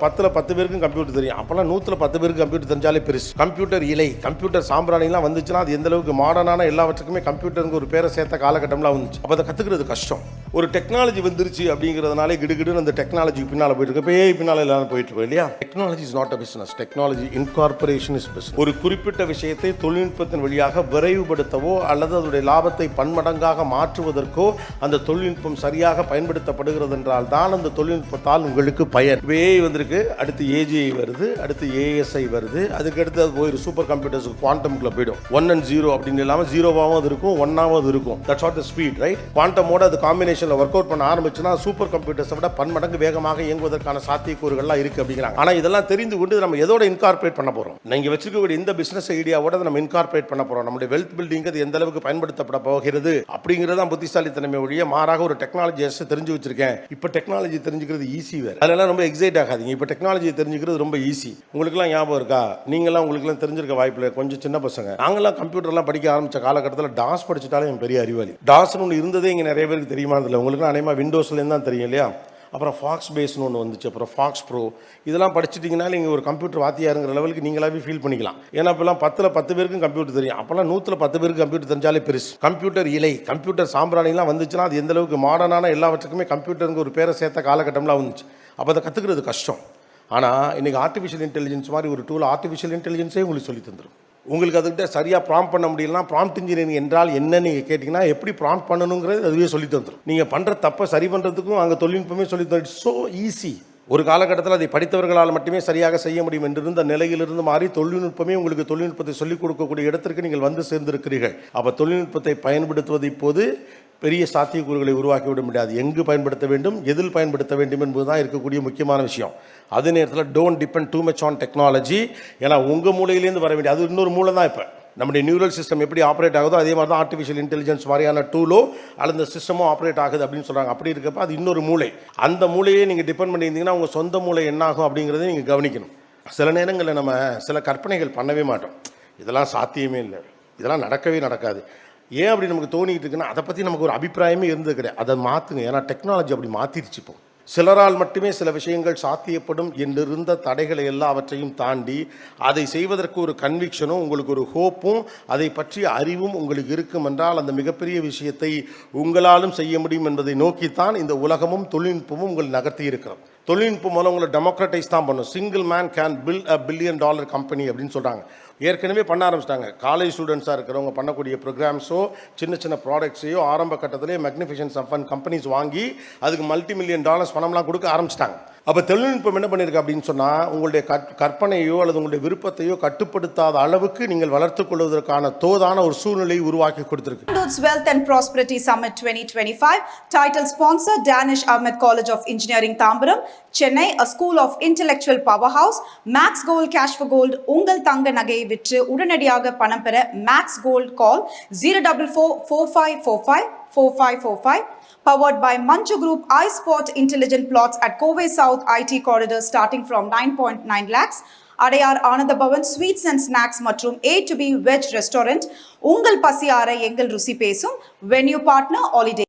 10 பேருக்கும் கம்ப்யூட்டர் தெரியும். அப்போல்லாம் 110 பேருக்கு கம்ப்யூட்டர் தெரிஞ்சாலே பெருசு. கம்ப்யூட்டர் இலை, கம்ப்யூட்டர் சாம்பிராணிலாம் வந்துச்சுன்னா அது எந்த அளவுக்கு மாடர்னான எல்லாவற்றுக்குமே கம்ப்யூட்டருக்கு ஒரு பேரை சேர்த்த காலகட்டம்லாம் வந்துச்சு. அப்போ அதை கற்றுக்கிறது கஷ்டம். ஒரு டெக்னாலஜி வந்துருச்சு அப்படிங்கிறதுனாலே கிடுகிடுன்னு அந்த டெக்னாலஜிக்கு பின்னால் போயிட்டு இருக்கு. இப்போ பின்னால் எல்லாரும் போயிட்டு இருக்கோம் இல்லையா? Technology is not a business, technology incorporation is business. ஒரு குறிப்பிட்ட விஷயத்தை தொழில்நுட்பத்தின் வழியாக விரைவுபடுத்தவோ அல்லது அதனுடைய லாபத்தை பன்மடங்காக மாற்றுவதற்கோ அந்த தொழில்நுட்பம் சரியாக பயன்படுத்தப்படுகிறது என்றால் தான் அந்த தொழில்நுட்பத்தால் உங்களுக்கு பயன். வந்திருக்கு, அடுத்து ஏஜிஐ வருது, அடுத்து ஏஎஸ்ஐ வருது, அதுக்கு அடுத்து அது போயிடும் சூப்பர் கம்ப்யூட்டர்ஸ் குவாண்டம்குள்ள போயிடும். 1 and 0 அப்படின்னு இல்லாமல் 0வாகவும் இருக்கும் 1ஆவும் இருக்கும். That's what the speed, right? குவாண்டமோட அது காம்பினேஷன்ல ஒர்க் அவுட் பண்ண ஆரம்பிச்சுன்னா சூப்பர் கம்ப்யூட்டர்ஸை விட பன்மடங்கு வேகமாக இயங்குவதற்கான சாத்தியக்கூறுகள்லாம் இருக்கு அப்படிங்கிறாங்க. ஆனா இதெல்லாம் தெரிந்து கொண்டு நம்ம எதோட இன்கார்பரேட் பண்ண போறோம்? நீங்க வச்சிருக்கக்கூடிய இந்த பிசினஸ் ஐடியாவோட நம்ம இன்கார்பரேட் பண்ண போறோம். நம்மளுடைய வெல்த் பில்டிங் அது எந்த அளவுக்கு பயன்படுத்தப்பட போகிறது அப்படிங்கிறது தான் புத்திசாலித்தனமே ஒழிய மாறாக ஒரு டெக்னாலஜி தெரிஞ்சு வச்சிருக்கேன் இப்போ டெக்னாலஜி தெரிஞ்சுக்கிறது ஈஸி வேற. அதெல்லாம் ரொம்ப எக்ஸைட் ஆகாதீங்க. இப்போ டெக்னாலஜியை தெரிஞ்சுக்கிறது ரொம்ப ஈஸி. உங்களுக்குலாம் ஞாபகம் இருக்கா? நீங்களாம் உங்களுக்குலாம் தெரிஞ்சிருக்க வாய்ப்பில்லை. கொஞ்சம் சின்ன பசங்க நாங்களாம் கம்ப்யூட்டர்லாம் படிக்க ஆரம்பிச்ச காலகட்டத்தில் டாஸ் படிச்சுட்டாலே என் பெரிய அறிவாளி. டாஸ்னு ஒன்று இருந்ததே இங்கே நிறைய பேருக்கு தெரியுமா? இல்லை உங்களுக்குலாம் அநேகமாக விண்டோஸ்லேருந்து தான் தெரியும் இல்லையா? அப்புறம் ஃபாக்ஸ் பேஸ்னு ஒன்று வந்துச்சு, அப்புறம் ஃபாக்ஸ் ப்ரோ. இதெல்லாம் படிச்சுட்டிங்கன்னா நீங்கள் ஒரு கம்ப்யூட்டர் வாத்தியாருங்கிற லெவலுக்கு நீங்களாவே ஃபீல் பண்ணிக்கலாம். ஏன்னா இப்போலாம் 10 பேருக்கும் கம்ப்யூட்டர் தெரியும். அப்போல்லாம் 110 பேருக்கு கம்ப்யூட்டர் தெரிஞ்சாலே பெருசு. கம்ப்யூட்டர் இலை, கம்ப்யூட்டர் சாம்பிராணிலாம் வந்துச்சுன்னா அது எந்த அளவுக்கு மாடர்னான எல்லாவற்றுக்குமே கம்ப்யூட்டருங்க ஒரு பேரை சேர்த்த காலகட்டம்லாம் வந்துச்சு. அப்போ அதை கற்றுக்கிறது கஷ்டம். ஆனால் இன்றைக்கி ஆர்டிஃபிஷியல் இன்டெலிஜென்ஸ் மாதிரி ஒரு டூல் ஆர்டிஃபிஷியல் இன்டெலிஜென்ஸே உங்களுக்கு சொல்லி தந்துடும். உங்களுக்கு அதுக்கிட்ட சரியாக ப்ராம்ப்ட் பண்ண முடியலன்னா ப்ராம்ப்ட் இன்ஜினியரிங் என்றால் என்ன நீங்கள் கேட்டிங்கன்னா எப்படி ப்ராம்ப்ட் பண்ணணுங்கிறது அதுவே சொல்லி தந்துடும். நீங்கள் பண்ணுற தப்பை சரி பண்ணுறதுக்கும் அங்கே தொழில்நுட்பமே சொல்லி தந்துடும். So easy. ஒரு காலகட்டத்தில் அதை படித்தவர்களால் மட்டுமே சரியாக செய்ய முடியும் என்றிருந்த நிலையிலிருந்து மாறி தொழில்நுட்பமே உங்களுக்கு தொழில்நுட்பத்தை சொல்லிக் கொடுக்கக்கூடிய இடத்திற்கு நீங்கள் வந்து சேர்ந்திருக்கிறீர்கள். அப்போ தொழில்நுட்பத்தை பயன்படுத்துவது இப்போது பெரிய சாத்தியக்கூறுகளை உருவாக்கிவிட முடியாது. எங்கு பயன்படுத்த வேண்டும், எதில் பயன்படுத்த வேண்டும் என்பதுதான் இருக்கக்கூடிய முக்கியமான விஷயம். அதே நேரத்தில் don't depend too much on technology. ஏன்னா உங்கள் மூலையிலேருந்து வர வேண்டிய அது இன்னொரு மூளை தான். இப்போ நம்முடைய நியூரல் சிஸ்டம் எப்படி ஆப்ரேட் ஆகுதோ அதே மாதிரி தான் ஆர்டிஃபிஷியல் இன்டெலிஜென்ஸ் மாதிரியான டூலோ அல்லது இந்த சிஸ்டமோ ஆப்ரேட் ஆகுது அப்படின்னு சொல்கிறாங்க. அப்படி இருக்கப்போ அது இன்னொரு மூளை. அந்த மூளையே நீங்கள் டிபெண்ட் பண்ணியிருந்தீங்கன்னா உங்கள் சொந்த மூளை என்ன ஆகும் அப்படிங்கிறத நீங்கள் கவனிக்கணும். சில நேரங்களில் நம்ம சில கற்பனைகள் பண்ணவே மாட்டோம். இதெல்லாம் சாத்தியமே இல்லை, இதெல்லாம் நடக்கவே நடக்காது. ஏன் அப்படி நமக்கு தோணிக்கிட்டு இருக்குன்னா அதை பற்றி நமக்கு ஒரு அபிப்பிராயமே இருந்தது கிடையாது. அதை மாற்றுங்க. ஏன்னா டெக்னாலஜி அப்படி மாற்றிடுச்சு. இப்போ சிலரால் மட்டுமே சில விஷயங்கள் சாத்தியப்படும் என்றிருந்த தடைகளை எல்லாவற்றையும் தாண்டி அதை செய்வதற்கு ஒரு கன்விக்ஷனும் உங்களுக்கு ஒரு ஹோப்பும் அதை பற்றிய அறிவும் உங்களுக்கு இருக்கும் என்றால் அந்த மிகப்பெரிய விஷயத்தை உங்களாலும் செய்ய முடியும் என்பதை நோக்கித்தான் இந்த உலகமும் தொழில்நுட்பமும் உங்களை நகர்த்தி இருக்கிறது. தொழில்நுட்பம் மூலம் உங்களை டெமோக்ரட்டைஸ் தான் பண்ணும். Single man can build $1 billion company அப்படின்னு சொல்கிறாங்க. ஏற்கனவே பண்ண ஆரம்பிச்சிட்டாங்க. காலேஜ் ஸ்டூடெண்ட்ஸாக இருக்கிறவங்க பண்ணக்கூடிய ப்ரோக்ராம்ஸோ சின்ன சின்ன ப்ராடக்ட்ஸையோ ஆரம்ப கட்டத்திலே மேக்னிஃபிஷன்ஸ் ஆஃப் கம்பெனிஸ் வாங்கி அதுக்கு $multi-million பணம்லாம் கொடுக்க ஆரம்பிச்சிட்டாங்க. அப்போ தொழில்நுட்பம் என்ன பண்ணியிருக்கு அப்படின்னு சொன்னால் உங்களுடைய கற்பனையோ அல்லது உங்களுடைய விருப்பத்தையோ கட்டுப்படுத்தாத அளவுக்கு நீங்கள் வளர்த்துக் கொள்வதற்கான தோதான ஒரு சூழ்நிலையை உருவாக்கி கொடுத்திருக்கு. Wealth and Prosperity Summit 2025 title sponsor Danish Ahmed College of Engineering Tambaram, Chennai, a school of intellectual powerhouse. Max Gold Cash for Gold. உங்கள் தங்க நகையை விற்று உடனடியாக பணம் பெற Max Gold call 04445454545. Powered by Manju Group iSpot Intelligent Plots at Kovai South IT Corridor starting from 9.9 lakhs. Adayar Ananda Bhavan Sweets and Snacks மற்றும் A to B Veg Restaurant. உங்கள் பசி ஆற எங்கள் ருசி பேசும். Venue partner Holiday.